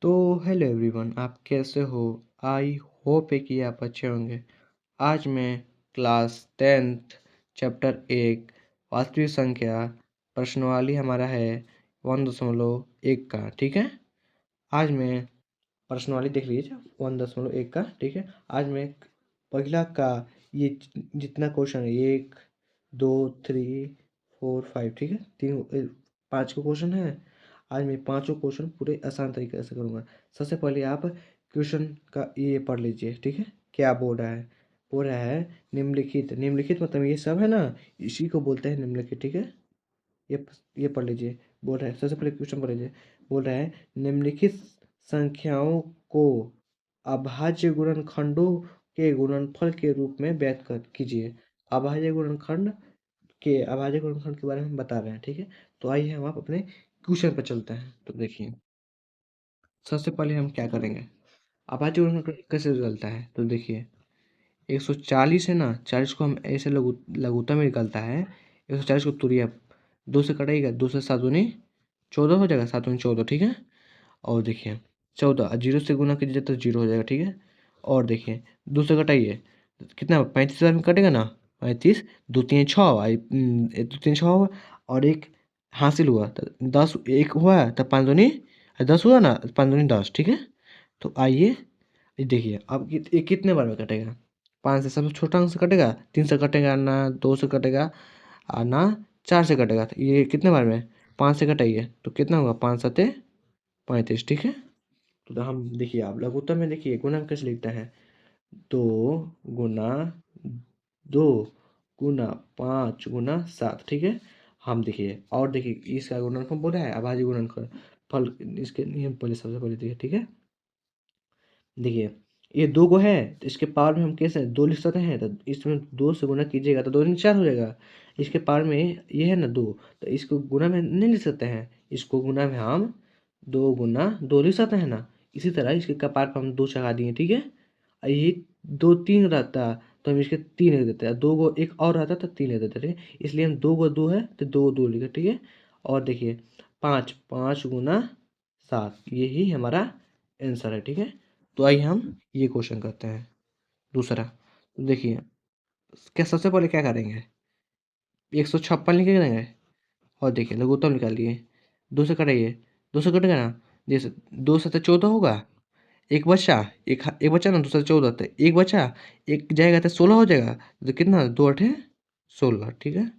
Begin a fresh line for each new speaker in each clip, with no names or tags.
तो hello everyone, आप कैसे हो? आई होप है कि आप अच्छे होंगे। आज मैं क्लास 10th चैप्टर 1 वास्तविक संख्या प्रश्नावली हमारा है 1.1 का। ठीक है, आज मैं प्रश्नावली देख लीजिए 1.1 का। ठीक है, आज मैं पहला का ये जितना क्वेश्चन है, 1 2 3 4 5, ठीक है, 5 को क्वेश्चन है। आज मैं पांचों क्वेश्चन पूरे आसान तरीके से करूँगा। सबसे पहले आप क्वेश्चन का ये पढ़ लीजिए। ठीक है, क्या बोल रहा है? बोल रहा है निम्नलिखित। निम्नलिखित मतलब ये सब है ना, इसी को बोलते हैं निम्नलिखित। ठीक है, ये ये पढ़ लीजिए। बोल रहा है, सबसे पहले क्वेश्चन पढ़ लीजिए। बोल रहा है निम्नलिखित संख्याओं को अभाज्य गुणनखंडों के गुणनफल के रूप में व्यक्त कर कीजिए। अभाज्य गुणनखंड के बारे में हम बता रहे हैं। ठीक है, तो आइए हम आप अपने क्वेश्चन पर चलते हैं। तो देखिए, सबसे पहले हम क्या करेंगे, अभाज्य गुणनखंड कैसे निकलता है। तो देखिए, 140 है ना, 40 को हम ऐसे लघुत्तम में निकलता है। 140 को तुरिया 2 से कटेगा, 2 से 7 दूनी 14 हो जाएगा, 7 दूनी 14। ठीक है, और देखिए 14 जीरो से गुना कीजिए तो 0 हो जाएगा। ठीक है, और देखिए 2 से घटाइए कितना, 35 में कटेगा ना, 35 दो तीन छः, दो तीन छः, और एक हासिल हुआ तो 10, एक हुआ तो 5 दूनी 10 हुआ ना, 5 दूनी 10। ठीक है, तो आइए देखिए अब ये कितने बार में कटेगा। 5 से सबसे छोटा अंक से कटेगा, 3 से कटेगा ना, 2 से कटेगा और ना 4 से कटेगा। तो ये कितने बार में, 5 से कटाइए तो कितना होगा, 5 सत्ते 35। ठीक है, तो हम देखिए, आप लघुत्तम में देखिए गुणा कैसे लिखता है, 2 गुना 5 गुना 7। ठीक है, हम देखिए और देखिए इसका गुणनफल बोला है, अभाज्य गुणनफल फल। इसके नियम पहले सबसे पहले देखिए। ठीक है, देखिए ये 2 को है तो इसके पावर में हम कैसे 2 लिख सकते हैं, तो इसमें 2 से गुना कीजिएगा तो 2 दूनी 4 हो जाएगा। इसके पावर में ये है ना 2, तो इसको गुना में नहीं लिख सकते हैं, इसको गुना में हम 2 गुना 2 लिख सकते हैं ना। इसी तरह इसके कपार पर हम 2 चढ़ा दिए। ठीक है, और ये 2 3 रहता तो हम इसके 3 लिख देते हैं, 2 को एक और रहता तो 3 लिख देते। ठीक है, इसलिए हम 2 को 2 है तो 2 2 लिखे। ठीक है, और देखिए 5 5 गुना 7, यही हमारा आंसर है। ठीक है, तो आइए हम ये क्वेश्चन करते हैं दूसरा। तो देखिए, क्या सबसे पहले क्या करेंगे, 156 लिख देंगे, और देखिए लघुत्तम निकाल लिए। 2 से कटाइए, 2 से कटेगा ना, जैसे 2 से 14 होगा, एक बचा, एक बचा ना, दूसरा 14 तो एक बचा, एक जाएगा तो 16 हो जाएगा। तो कितना, 2 8 16। ठीक है,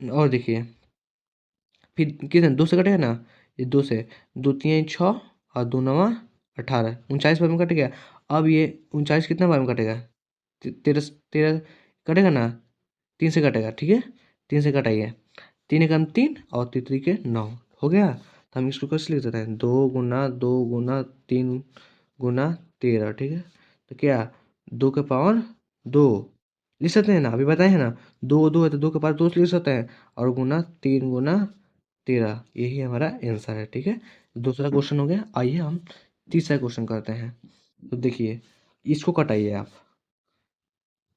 और देखिए फिर कितना, 2 से कटेगा ना, ये 2 से 2 3 6 और 2 9 18, 39 बार में कट गया। अब ये 39 कितना बार में कटेगा, 13 कटेगा ना, 3 से कटेगा। ठीक है, 3 से कटाइए, 3 एकम 3 और 3 3 9 हो गया। तो हम इसको कैसे लिख देते हैं, 2 गुना 2 गुना 3 गुना 13। ठीक है, तो क्या 2 के पावर 2 लिख सकते हैं ना, अभी बताए हैं ना, 2 2 है तो 2 के पावर 2 लिख सकते हैं, और गुना 3 गुना 13, यही हमारा आंसर है। ठीक है, दूसरा क्वेश्चन हो गया। आइए हम तीसरा क्वेश्चन करते हैं। तो देखिए इसको कटाइए आप,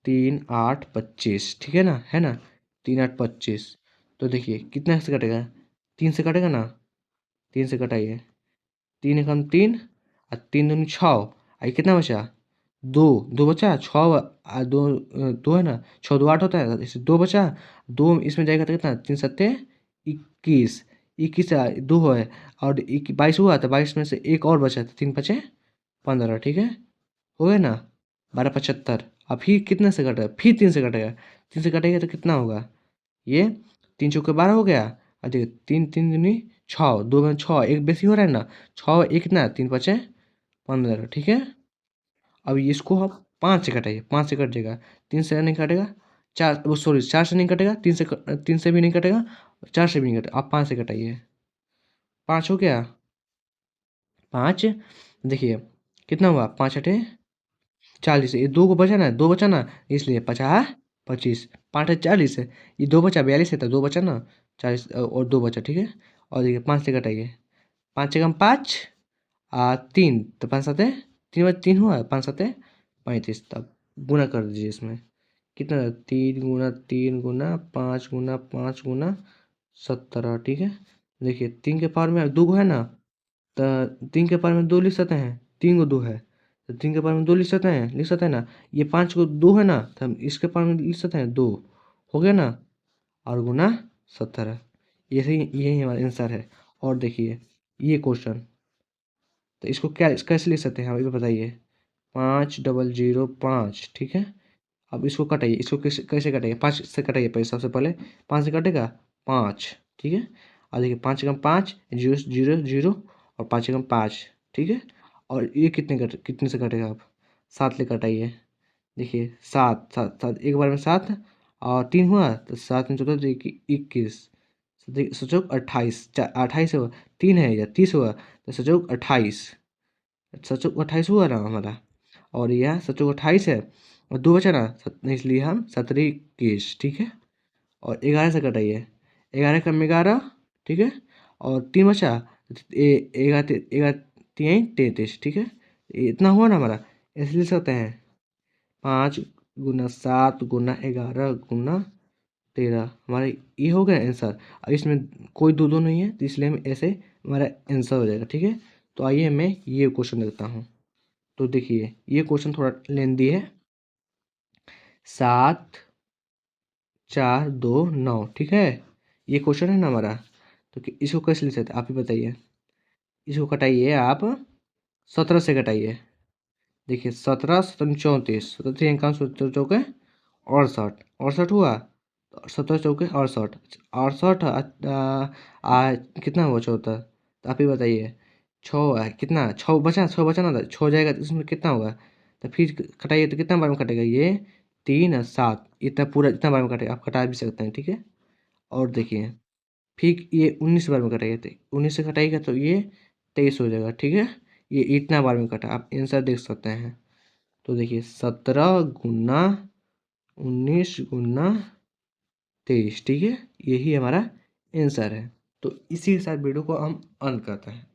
3 8 25। ठीक है ना, 3 8 25। तो देखिए कितना से कटेगा, 3 से कटेगा ना, 3 से कटाइए, 3 एकम 3 और 3 दूनी 6, आई कितना बचा, 2 2 बचा, 6 दो 2 है ना, 6 2 8 होता है, इससे 2 बचा, 2 इसमें जाएगा तो कितना, 3 सत्ते 21, 21 2 है, और 22 हुआ तो 22 में से एक और बचा तो 3 पचे 15। ठीक है, हो गया ना, 12 75। अब फिर कितने से कटेगा, फिर 3 से कटेगा, 3 से कटेगा तो कितना होगा, ये 3 चौके 12 हो गया। और देखिए 3 3 दूनी 6, 2 में 6, एक बेसी हो रहा है ना, 6 एक कितना, 3 पचे 15। ठीक है, अब इसको आप 5 से कटाइए, 5 से कट जाएगा, 3 से नहीं कटेगा, 4 वो सॉरी 4 से नहीं कटेगा, 3 से भी नहीं कटेगा, 4 से भी नहीं कटेगा, आप 5 से कटाइए। 5 हो गया, 5 देखिए कितना हुआ, 5 अठे 40, ये 2 को बचा ना, 2 बचा ना, इसलिए 50 25, 5 40 है, ये 2 बचा 42 है, तो 2 बचा ना 40, और 2 बचा। ठीक है, और देखिए 5 से घटाइए, 5 एकम 5 3, तो 5 7 3 3 हुआ, 5 7 35। तब गुना कर दीजिए इसमें, कितना, 3 गुना 5 गुना 5 गुना 17। ठीक है, देखिए 3 के पावर में 2 है ना, तो 3 के पावर में 2 लिख सकते हैं, 3 को 2 है तो 3 के पावर में 2 लिख सकते हैं ना। ये 5 को 2 है ना, तो हम इसके पावर में लिख सकते हैं 2, हो गया ना, और गुना 17। यही हमारा आंसर है। और देखिए ये क्वेश्चन, तो इसको क्या कैसे लिख सकते हैं आप ये बताइए। 5005, ठीक है। अब इसको कटाइए, इसको कैसे कैसे कटाइए, 5 से कटाइए पहले, सबसे पहले 5 से कटेगा 5, ठीक है। और देखिए 5 एकम 5, जीरो जीरो जीरो, और 5 एकम 5, ठीक है। और ये कितने से कटेगा आप, 7 से कटाइए। देखिए 7 7 7 एक बार में 7, और 3 हुआ तो 7 में 14 देखिए 21, सोचो 28, 28 हुआ, 3 है या 30 हुआ तो सोचो 28, सोचो 28 हुआ ना हमारा। और यह सोचो 28 है और 2 बचा ना, इसलिए हम 17 21, ठीक है। और 11 से कटाइए, 11 कम 11, ठीक है। और 3 बचा, 11 3 33, ठीक है। ये इतना हुआ ना हमारा, इसलिए सकते हैं 5 गुना 7 गुना 11 गुना 13, हमारा ये हो गया आंसर। अब इसमें कोई दो दो नहीं है, तो इसलिए हम ऐसे हमारा आंसर हो जाएगा, ठीक है। तो आइए मैं ये क्वेश्चन देखता हूँ। तो देखिए ये क्वेश्चन थोड़ा लेंदी है। 7 4 2 9, ठीक है। ये क्वेश्चन है ना हमारा। तो इसको कैसे लिख सकते हैं आप ही बताइए। इसको कटाइए आप, 17 से कटाइए। देखिए 17 17 34, 17 का 17 चौके 68, 68 हुआ, 17 चौके 68, 68 कितना हुआ 74, तो आप ही बताइए। 6 है कितना, 6 बचा, 6 बचा ना था, 6 जाएगा तो इसमें कितना होगा, तो फिर कटाइए तो कितना बार में कटेगा ये, 3 और 7, इतना पूरा इतना बार में कटेगा, आप कटा भी सकते हैं, ठीक है। और देखिए फिर ये 19 बार में कटेगा, तो 19 से कटाइएगा तो ये 23 हो जाएगा, ठीक है। ये इतना बार में कटा, आप आंसर देख सकते हैं। तो देखिए 17 गुना 19 गुना 23, ठीक है। यही हमारा आंसर है। तो इसी के साथ वीडियो को हम अंत करते हैं।